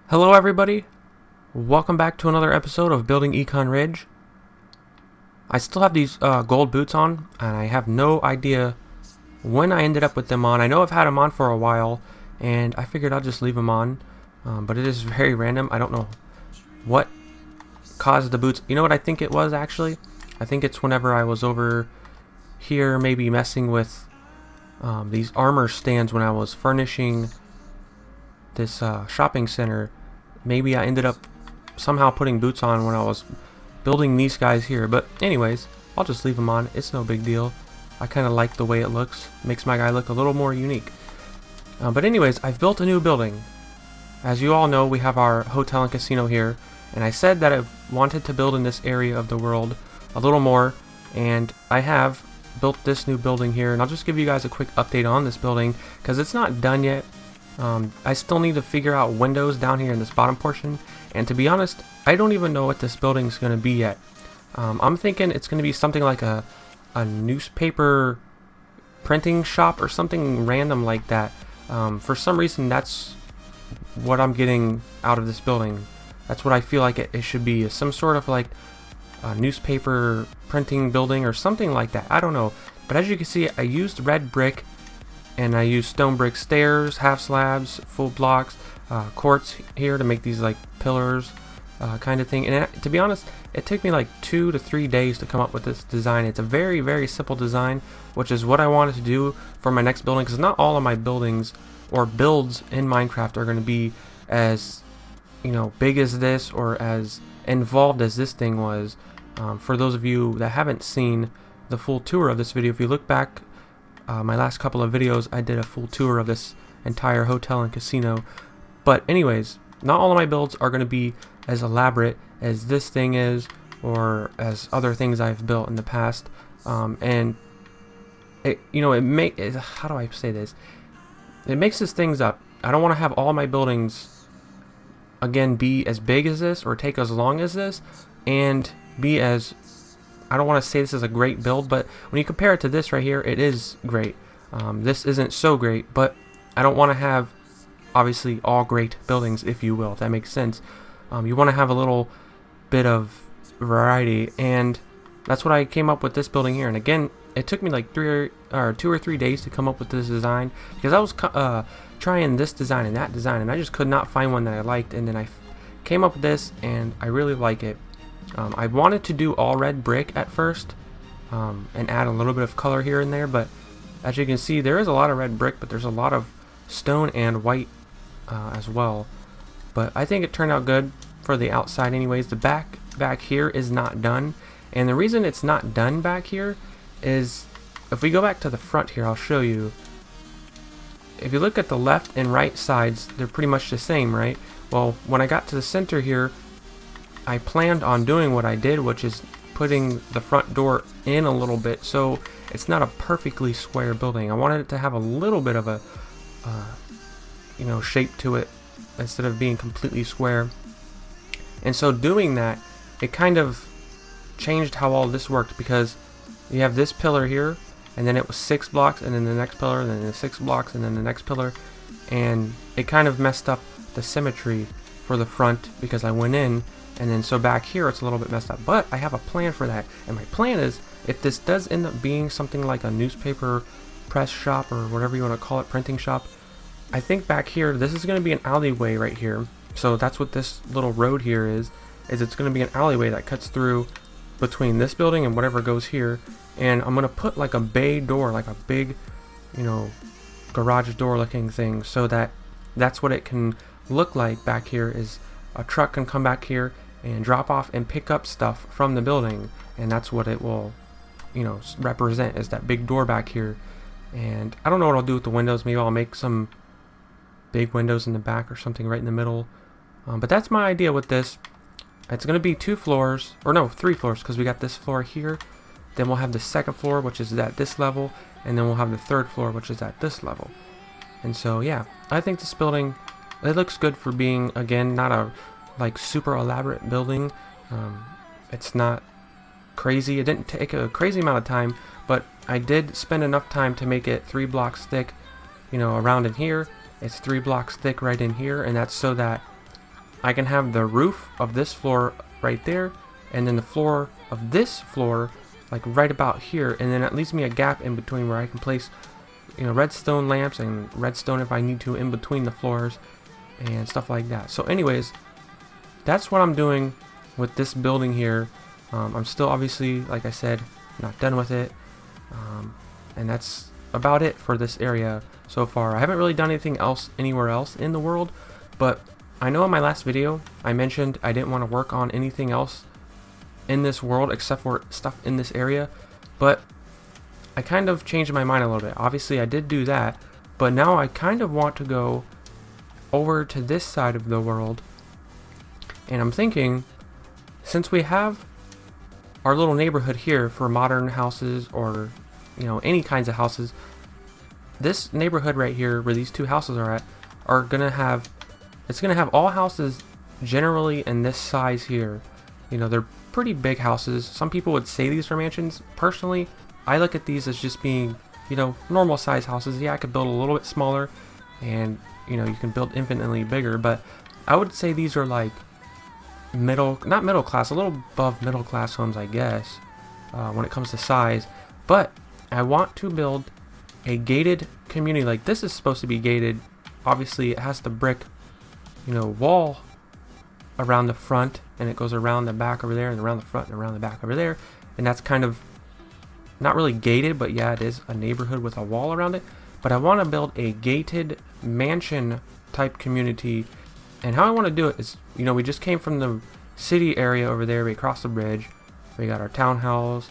Hello everybody, welcome back to another episode of Building Econ Ridge. I still have these gold boots on, and I have no idea when I ended up with them on. I know I've had them on for a while, and I figured I'll just leave them on, but it is very random. I don't know what caused the boots. You know what I think it was actually? I think it's whenever I was over here maybe messing with these armor stands when I was furnishing this shopping center. Maybe I ended up somehow putting boots on when I was building these guys here. But anyways, I'll just leave them on. It's no big deal. I kind of like the way it looks. Makes my guy look a little more unique. But anyways, I've built a new building. As you all know, we have our hotel and casino here. And I said that I wanted to build in this area of the world a little more. And I have built this new building here. And I'll just give you guys a quick update on this building, because it's not done yet. I still need to figure out windows down here in this bottom portion, and to be honest, I don't even know what this building is going to be yet. I'm thinking it's going to be something like a newspaper printing shop or something random like that. For some reason, that's what I'm getting out of this building. That's what I feel like it should be, some sort of like a newspaper printing building or something like that. I don't know, but as you can see, I used red brick. And I use stone brick stairs, half slabs, full blocks, quartz here to make these like pillars kind of thing. And to be honest, it took me like 2 to 3 days to come up with this design. It's a very, very simple design, which is what I wanted to do for my next building, because not all of my buildings or builds in Minecraft are going to be as, you know, big as this or as involved as this thing was. For those of you that haven't seen the full tour of this video, if you look back my last couple of videos, I did a full tour of this entire hotel and casino. But anyways, not all of my builds are going to be as elaborate as this thing is, or as other things I've built in the past. And it, you know, how do I say this? It mixes things up. I don't want to have all my buildings again be as big as this or take as long as this, and be as, I don't want to say this is a great build, but when you compare it to this right here, it is great. This isn't so great, but I don't want to have, obviously, all great buildings, if you will, if that makes sense. You want to have a little bit of variety, and that's what I came up with this building here. And again, it took me like 2 or 3 days to come up with this design, because I was trying this design and that design, and I just could not find one that I liked, and then I came up with this, and I really like it. I wanted to do all red brick at first, and add a little bit of color here and there, but as you can see, there is a lot of red brick, but there's a lot of stone and white as well. But I think it turned out good for the outside anyways. The back here is not done, and the reason it's not done back here is, if we go back to the front here, I'll show you. If you look at the left and right sides, they're pretty much the same, right? Well, when I got to the center here, I planned on doing what I did, which is putting the front door in a little bit, so it's not a perfectly square building. I wanted it to have a little bit of a you know, shape to it instead of being completely square. And so doing that, it kind of changed how all this worked, because you have this pillar here, and then it was 6 blocks, and then the next pillar, and then the 6 blocks, and then the next pillar, and it kind of messed up the symmetry for the front, because I went in. And then so back here it's a little bit messed up, but I have a plan for that. And my plan is, if this does end up being something like a newspaper press shop, or whatever you want to call it, printing shop, I think back here this is going to be an alleyway right here. So that's what this little road here is it's going to be an alleyway that cuts through between this building and whatever goes here. And I'm going to put like a bay door, like a big, you know, garage door looking thing, so that that's what it can look like back here, is a truck can come back here and drop off and pick up stuff from the building, and that's what it will, you know, represent, is that big door back here. And I don't know what I'll do with the windows. Maybe I'll make some big windows in the back or something right in the middle, but that's my idea with this. It's gonna be 2 floors, or no, 3 floors, because we got this floor here, then we'll have the second floor, which is at this level, and then we'll have the third floor, which is at this level. And so yeah, I think this building, it looks good for being, again, not a like super elaborate building. It's not crazy. It didn't take a crazy amount of time, but I did spend enough time to make it 3 blocks thick, you know, around in here. It's 3 blocks thick right in here, and that's so that I can have the roof of this floor right there, and then the floor of this floor like right about here, and then it leaves me a gap in between where I can place, you know, redstone lamps and redstone if I need to in between the floors and stuff like that. So anyways, that's what I'm doing with this building here. I'm still obviously, like I said, not done with it, and that's about it for this area so far. I haven't really done anything else anywhere else in the world, but I know in my last video I mentioned I didn't want to work on anything else in this world except for stuff in this area, but I kind of changed my mind a little bit. Obviously I did do that, but now I kind of want to go over to this side of the world, and I'm thinking, since we have our little neighborhood here for modern houses, or you know, any kinds of houses, this neighborhood right here where these two houses are at are gonna have, it's gonna have all houses generally in this size here. You know, they're pretty big houses. Some people would say these are mansions. Personally, I look at these as just being, you know, normal size houses. Yeah, I could build a little bit smaller, and you know, you can build infinitely bigger, but I would say these are like not middle class, a little above middle class homes, I guess, when it comes to size. But I want to build a gated community. Like, this is supposed to be gated. Obviously it has the brick, you know, wall around the front, and it goes around the back over there, and around the front and around the back over there, and that's kind of not really gated, but yeah, it is a neighborhood with a wall around it. But I want to build a gated mansion type community, and how I want to do it is, you know, we just came from the city area over there. We crossed the bridge, we got our townhouse,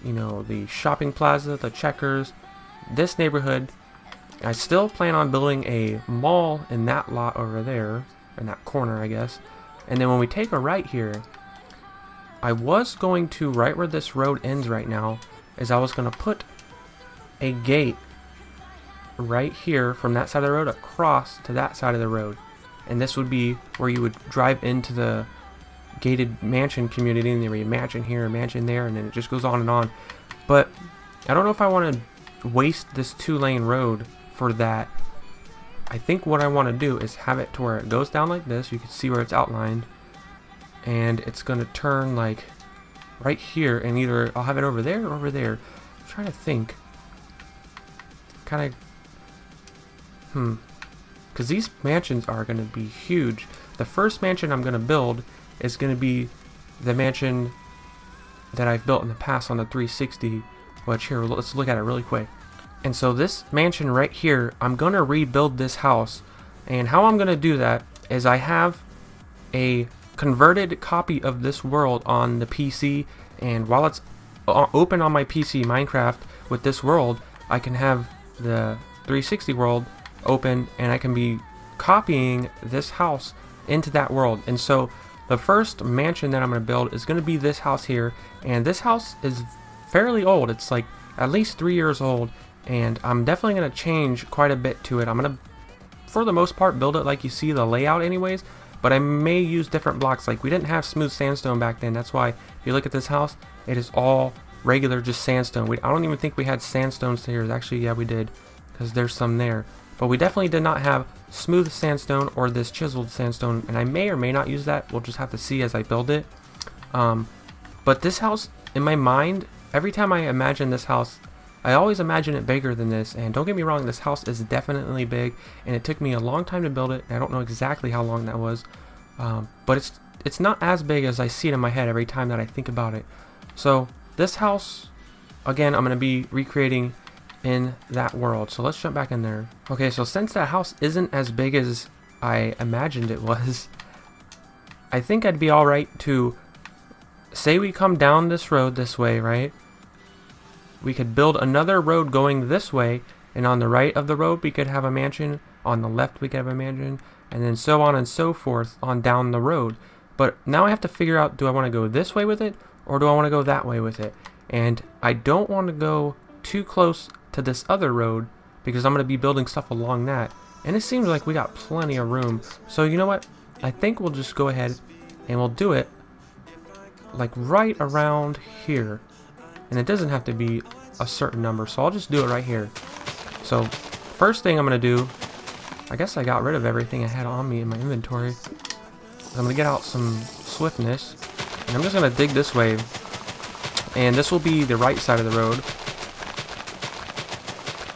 you know, the shopping plaza, the Checkers, this neighborhood. I still plan on building a mall in that lot over there, in that corner, I guess. And then when we take a right here, I was going to, right where this road ends right now, is I was going to put a gate right here from that side of the road across to that side of the road. And this would be where you would drive into the gated mansion community, and there would be a mansion here, a mansion there, and then it just goes on and on. But I don't know if I want to waste this 2-lane road for that. I think what I want to do is have it to where it goes down like this. You can see where it's outlined, and it's going to turn like right here, and either I'll have it over there or over there. I'm trying to think. Kind of, because these mansions are going to be huge. The first mansion I'm going to build is going to be the mansion that I've built in the past on the 360, which here, let's look at it really quick. And so this mansion right here, I'm going to rebuild this house. And how I'm going to do that is I have a converted copy of this world on the PC, and while it's open on my PC, Minecraft, with this world, I can have the 360 world open, and I can be copying this house into that world. And so the first mansion that I'm going to build is going to be this house here, and this house is fairly old. It's like at least 3 years old, and I'm definitely going to change quite a bit to it. I'm going to, for the most part, build it like you see the layout anyways, but I may use different blocks. Like, we didn't have smooth sandstone back then. That's why if you look at this house, it is all regular, just sandstone. I don't even think we had sandstones here. Actually, yeah, we did, because there's some there. But we definitely did not have smooth sandstone or this chiseled sandstone, and I may or may not use that. We'll just have to see as I build it. But this house, in my mind, every time I imagine this house, I always imagine it bigger than this. And don't get me wrong, this house is definitely big, and it took me a long time to build it. I don't know exactly how long that was, but it's not as big as I see it in my head every time that I think about it. So this house, again, I'm going to be recreating in that world. So let's jump back in there. Okay, so since that house isn't as big as I imagined it was, I think I'd be alright to say we come down this road this way, right? We could build another road going this way, and on the right of the road we could have a mansion, on the left we could have a mansion, and then so on and so forth on down the road. But now I have to figure out, do I want to go this way with it, or do I want to go that way with it? And I don't want to go too close to this other road, because I'm going to be building stuff along that, and it seems like we got plenty of room. So you know what, I think we'll just go ahead and we'll do it like right around here, and it doesn't have to be a certain number, so I'll just do it right here. So first thing I'm going to do, I guess I got rid of everything I had on me in my inventory. I'm going to get out some swiftness. And I'm just going to dig this way. And this will be the right side of the road.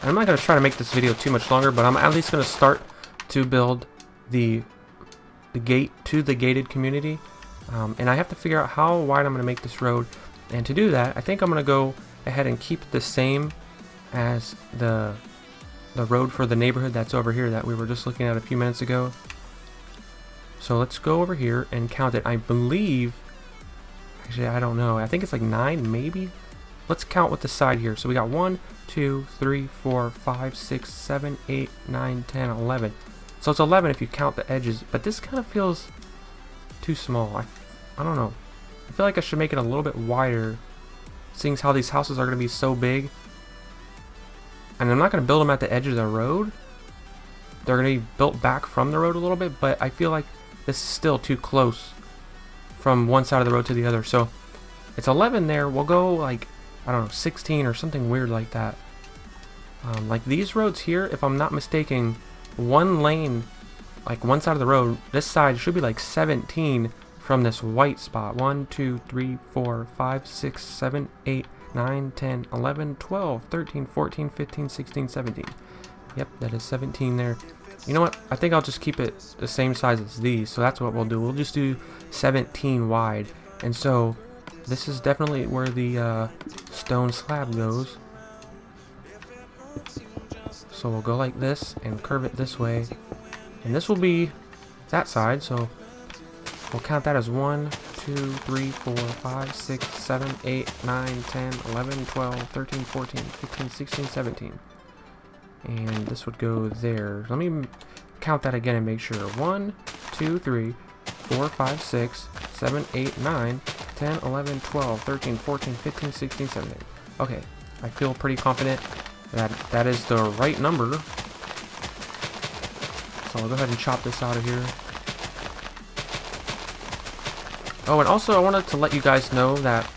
And I'm not going to try to make this video too much longer, but I'm at least going to start to build the gate to the gated community. And I have to figure out how wide I'm going to make this road. And to do that, I think I'm going to go ahead and keep it the same as the road for the neighborhood that's over here that we were just looking at a few minutes ago. So let's go over here and count it. I believe, actually I don't know, I think it's like 9 maybe. Let's count with the side here. So we got 1, 2, 3, 4, 5, 6, 7, 8, 9, 10, 11. So it's 11 if you count the edges, but this kind of feels too small. I don't know. I feel like I should make it a little bit wider, seeing how these houses are going to be so big. And I'm not going to build them at the edge of the road. They're going to be built back from the road a little bit, but I feel like this is still too close from one side of the road to the other. So it's 11 there. We'll go like, I don't know, 16 or something weird like that. Like these roads here, if I'm not mistaken, one lane, like one side of the road, this side should be like 17 from this white spot. 1, 2, 3, 4, 5, 6, 7, 8, 9, 10, 11, 12, 13, 14, 15, 16, 17. Yep, that is 17 there. You know what? I think I'll just keep it the same size as these. So that's what we'll do. We'll just do 17 wide. And so this is definitely where the stone slab goes. So we'll go like this and curve it this way. And this will be that side. So we'll count that as 1, 2, 3, 4, 5, 6, 7, 8, 9, 10, 11, 12, 13, 14, 15, 16, 17. And this would go there. Let me count that again and make sure. 1, 2, 3, 4, 5, 6, 7, 8, 9, 10, 11, 12, 13, 14, 15, 16, 17. Okay, I feel pretty confident that that is the right number. So I'll go ahead and chop this out of here. Oh, and also I wanted to let you guys know that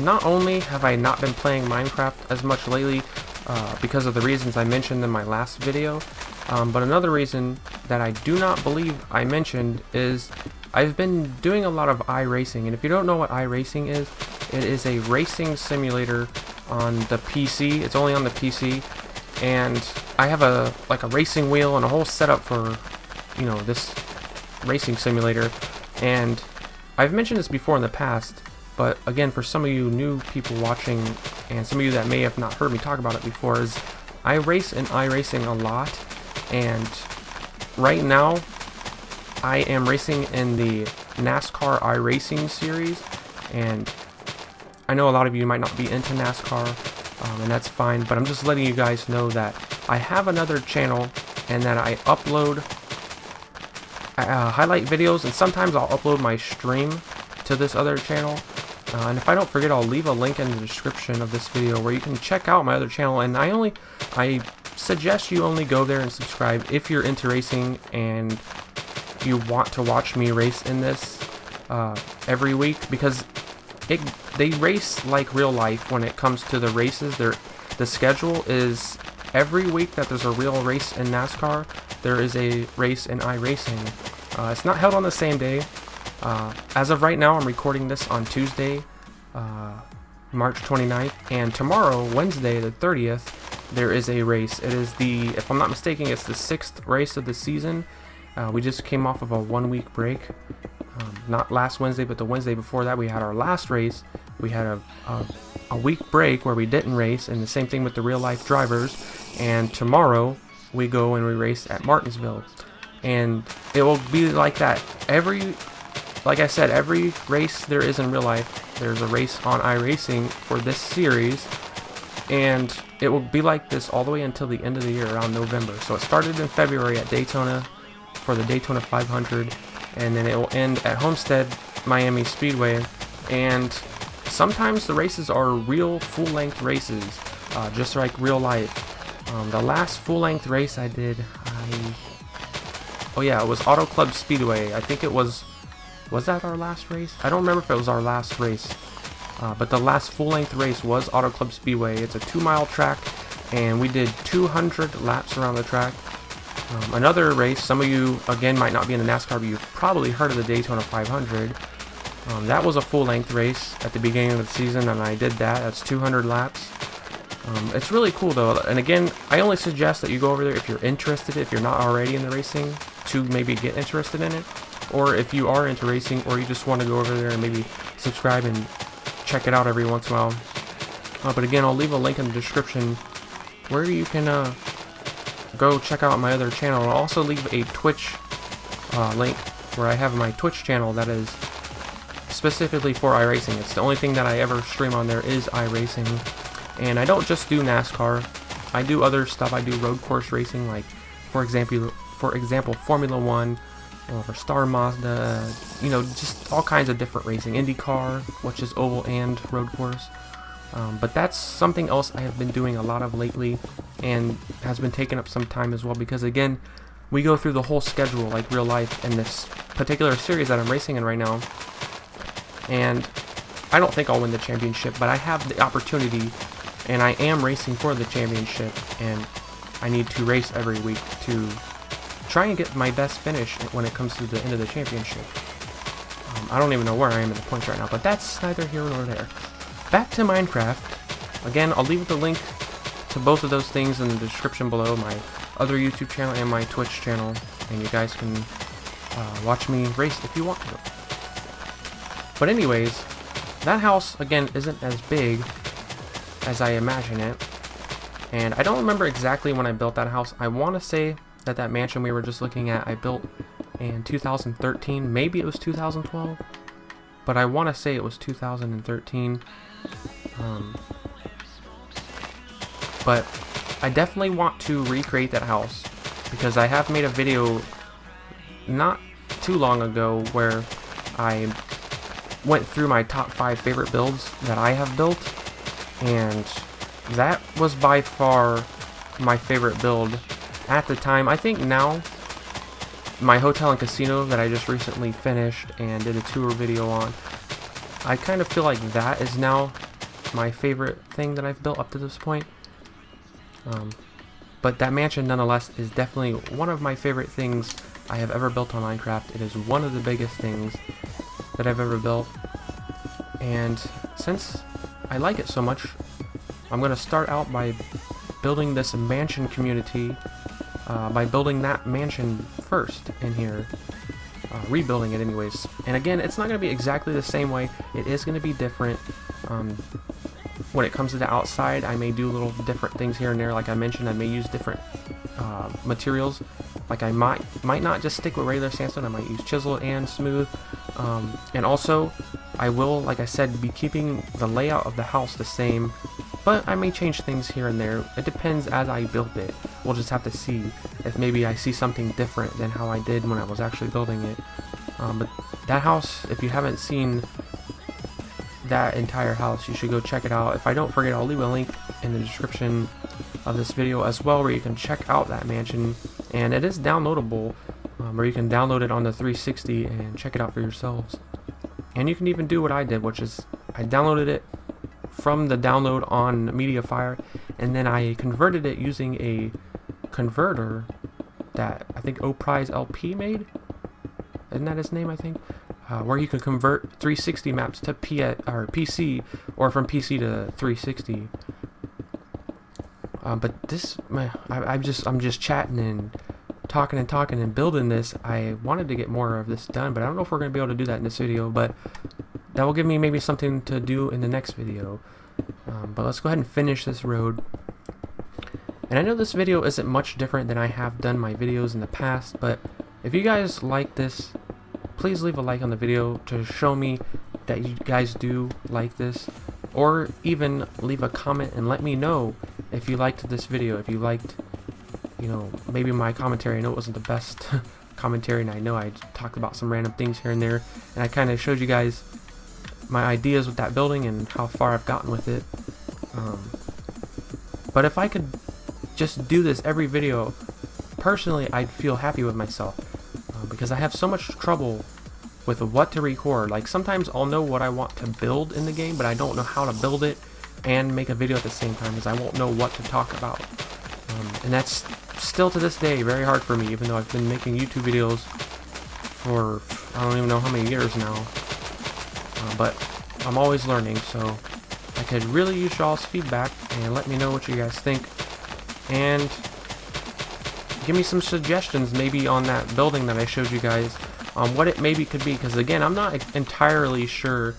not only have I not been playing Minecraft as much lately, because of the reasons I mentioned in my last video, but another reason that I do not believe I mentioned is I've been doing a lot of iRacing. And if you don't know what iRacing is, it is a racing simulator on the PC. It's only on the PC, and I have a racing wheel and a whole setup for, you know, this racing simulator. And I've mentioned this before in the past, but again, for some of you new people watching, and some of you that may have not heard me talk about it before, is I race in iRacing a lot. And right now I am racing in the NASCAR iRacing series, and I know a lot of you might not be into NASCAR, and that's fine, but I'm just letting you guys know that I have another channel and that I upload highlight videos, and sometimes I'll upload my stream to this other channel. And if I don't forget, I'll leave a link in the description of this video where you can check out my other channel. And I suggest you only go there and subscribe if you're into racing and you want to watch me race in this every week, because they race like real life when it comes to the races. The schedule is every week that there's a real race in NASCAR, there is a race in iRacing. It's not held on the same day. As of right now, I'm recording this on Tuesday, March 29th, and tomorrow, Wednesday the 30th, there is a race. It is if I'm not mistaken, it's the 6th race of the season. We just came off of a 1-week break. Not last Wednesday, but the Wednesday before that, we had our last race. We had a week break where we didn't race, and the same thing with the real life drivers. And tomorrow, we go and we race at Martinsville. And it will be like that like I said, every race there is in real life, there's a race on iRacing for this series, and it will be like this all the way until the end of the year, around November. So it started in February at Daytona for the Daytona 500, and then it will end at Homestead Miami Speedway. And sometimes the races are real full-length races, just like real life. The last full-length race I did, oh yeah, it was Auto Club Speedway. I think it was that our last race? I don't remember if it was our last race, but the last full-length race was Auto Club Speedway. It's a 2-mile track, and we did 200 laps around the track. Another race, some of you, again, might not be in the NASCAR, but you've probably heard of the Daytona 500. That was a full-length race at the beginning of the season, and I did that. That's 200 laps. It's really cool, though, and again, I only suggest that you go over there if you're interested, if you're not already in the racing, to maybe get interested in it, or if you are into racing, or you just want to go over there and maybe subscribe and check it out every once in a while. But again, I'll leave a link in the description where you can go check out my other channel. I'll also leave a Twitch link where I have my Twitch channel that is specifically for iRacing. It's the only thing that I ever stream on there is iRacing. And I don't just do NASCAR. I do other stuff. I do road course racing, like for example Formula 1 or Star Mazda, you know, just all kinds of different racing. IndyCar, which is oval and road course. But that's something else I have been doing a lot of lately and has been taking up some time as well, because again, we go through the whole schedule like real life in this particular series that I'm racing in right now. And I don't think I'll win the championship, but I have the opportunity, and I am racing for the championship, and I need to race every week to try and get my best finish when it comes to the end of the championship. I don't even know where I am in the points right now, but that's neither here nor there. Back to Minecraft. Again, I'll leave the link to both of those things in the description below, my other YouTube channel and my Twitch channel, and you guys can watch me race if you want to. But anyways, that house, again, isn't as big as I imagine it, and I don't remember exactly when I built that house. I want to say that that mansion we were just looking at I built in 2013, maybe it was 2012, but I want to say it was 2013. But I definitely want to recreate that house, because I have made a video not too long ago where I went through my top 5 favorite builds that I have built, and that was by far my favorite build at the time. I think now my hotel and casino that I just recently finished and did a tour video on, I kind of feel like that is now my favorite thing that I've built up to this point. But that mansion nonetheless is definitely one of my favorite things I have ever built on Minecraft. It is one of the biggest things that I've ever built, and since I like it so much, I'm going to start out by building this mansion community, by building that mansion first in here, rebuilding it anyways. And again, it's not going to be exactly the same way. It is going to be different. When it comes to the outside, I may do little different things here and there. Like I mentioned, I may use different materials. Like I might not just stick with regular sandstone. I might use chisel and smooth. And also, I will, like I said, be keeping the layout of the house the same, but I may change things here and there. It depends as I build it. We'll just have to see if maybe I see something different than how I did when I was actually building it. But that house, if you haven't seen that entire house, you should go check it out. If I don't forget, I'll leave a link in the description of this video as well, where you can check out that mansion, and it is downloadable, where you can download it on the 360 and check it out for yourselves. And you can even do what I did, which is I downloaded it from the download on MediaFire, and then I converted it using a converter that I think O'Prize LP made. Isn't that his name, I think? Where you can convert 360 maps to PC, or from PC to 360. But this, I'm just chatting and talking and building this. I wanted to get more of this done, but I don't know if we're going to be able to do that in this video, but that will give me maybe something to do in the next video. But let's go ahead and finish this road. And I know this video isn't much different than I have done my videos in the past, but if you guys like this, please leave a like on the video to show me that you guys do like this, or even leave a comment and let me know if you liked this video, if you liked, you know, maybe my commentary. I know it wasn't the best commentary, and I know I talked about some random things here and there, and I kind of showed you guys my ideas with that building and how far I've gotten with it. But if I could just do this every video, personally, I'd feel happy with myself, because I have so much trouble with what to record. Like sometimes I'll know what I want to build in the game, but I don't know how to build it and make a video at the same time, because I won't know what to talk about. And that's still to this day very hard for me, even though I've been making YouTube videos for I don't even know how many years now. But I'm always learning, so I could really use y'all's feedback and let me know what you guys think, and give me some suggestions maybe on that building that I showed you guys, on what it maybe could be, because again, I'm not entirely sure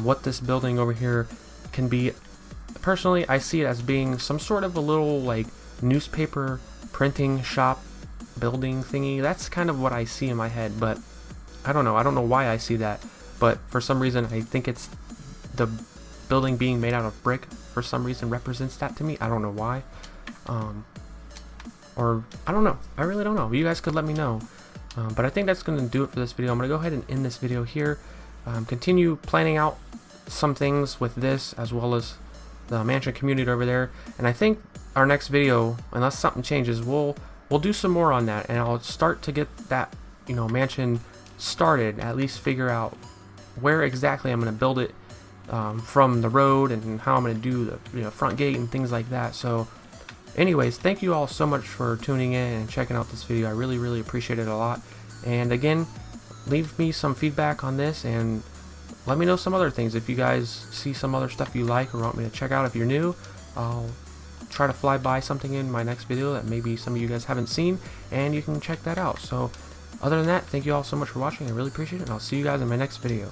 what this building over here can be. Personally, I see it as being some sort of a little like newspaper printing shop building thingy. That's kind of what I see in my head, but I don't know why I see that, but for some reason I think it's the building being made out of brick for some reason represents that to me. I don't know why, or I don't know, I really don't know. You guys could let me know, but I think that's going to do it for this video. I'm going to go ahead and end this video here, continue planning out some things with this as well as the mansion community over there, and I think our next video, unless something changes, we'll do some more on that, and I'll start to get that mansion started, at least figure out where exactly I'm going to build it, from the road, and how I'm going to do the front gate and things like that. So anyways, thank you all so much for tuning in and checking out this video. I really appreciate it a lot, and again, leave me some feedback on this and let me know some other things. If you guys see some other stuff you like or want me to check out, if you're new, I'll try to fly by something in my next video that maybe some of you guys haven't seen, and you can check that out. So other than that, thank you all so much for watching. I really appreciate it, and I'll see you guys in my next video.